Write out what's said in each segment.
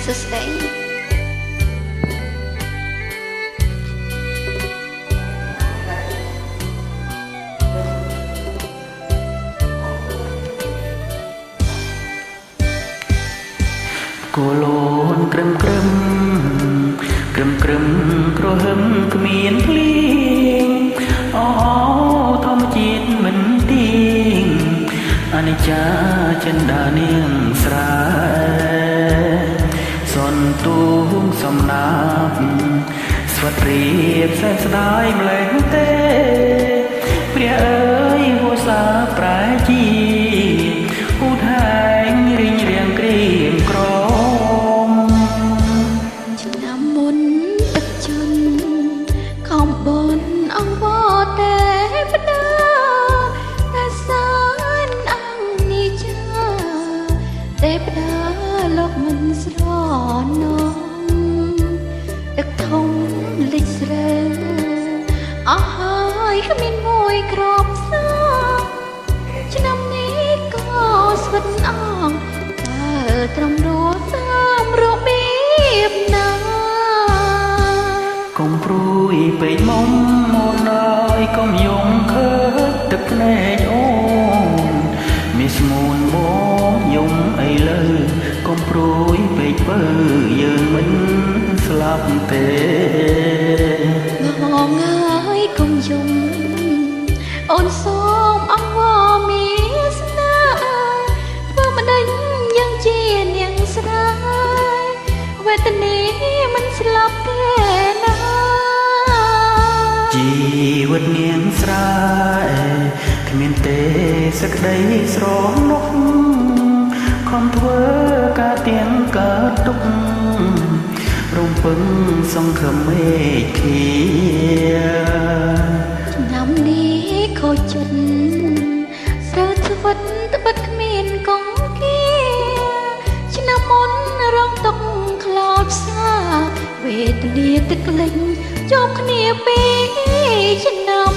សុស្ដីគោលនក្រឹមក្រឹមក្រឹមក្រឹមក្រហឹមគ្មានភ្លៀងអូធម្មជាតិមិនទៀងអនិច្ចាចិន្តានាងស្រែសន្ទុំសំណាប់ស្វិតរៀបសែនស្ដាយម្លេះទេព្រះអើយហួសាប្រែជាឧថែងរៀងរៀងក្រៀមក្រមឆ្នាំមុនទឹកជន់ខំបនអង្វរទេបដាតែសានអង្គនេះចាទេបដាលោកមិនស្រណងទឹកធំលិចស្រែអស់ហើយគ្មានមួយក្របសងឆ្នាំនេះក៏ស្វិតអងតើត្រឹមរស់តាមរបៀបណាកុំព្រួយពេកមុំមកដល់កុំយំខើទឹកភ្នែកអូនមានស្មួនមកយំអីលើកុំព្រួយពេកពើយើងមិនស្លាប់ទេងងហើយកុំយំអូនសូមអង្វរមានស្នេហ៍ធ្វើមិនដេញយ៉ាងជានាងស្រីវេទនាមិនស្លាប់ទេណាជីវិតនាងស្រែគ្មានទេសេចក្តីស្រណុកខំធ្វើការទៀងកើតទុករំពឹងសង្ឃឹមមេឃាឆ្នាំនេះខូចចិត្តស្រូវស្វិតត្បិតគ្មានកងគាឆ្នាំមុនរងទុកខ្លោចផ្សាវេទនាទឹកលេងជួបគ្នាពីឆ្នាំ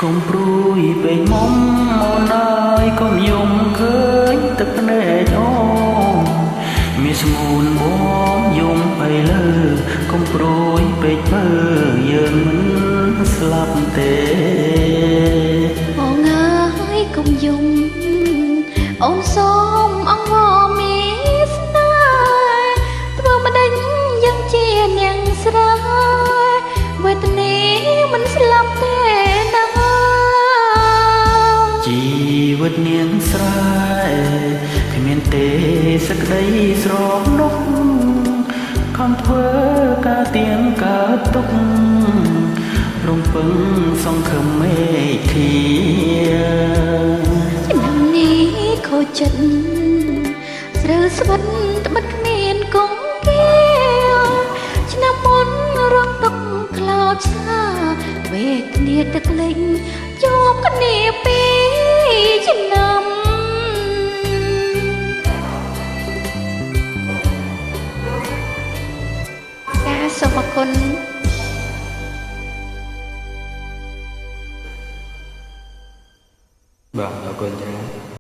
កុំព្រួយពេកមុំមកណាយកុំយំឃើញទឹកភ្នែកអូនមានស្ងួនមកយំអីលើកុំព្រួយពេកមើយើងមិនស្លាប់ទេអូនអើយកុំយំអូនសូមអង្វរមានស្នេហ៍ធ្វើមិនដេញយ៉ាងជានាងស្រីវេទនាមិនស្លាប់ទេណាជីវិតនាងស្រែគ្មានទេសេចក្តីស្រណុកខំធ្វើការទៀងកើតទុករំពឹងសង្ឃឹមមេឃាឆ្នាំនេះខូចចិត្តស្រូវស្វិតត្បិតគ្មានកងគាឆ្នាំមុនរងទុកខ្លោចសាវេទនាទឹកលេងជួបគ្នាពីឆ្នាំចាសូមអរគុណបាទអរគុណច្រើន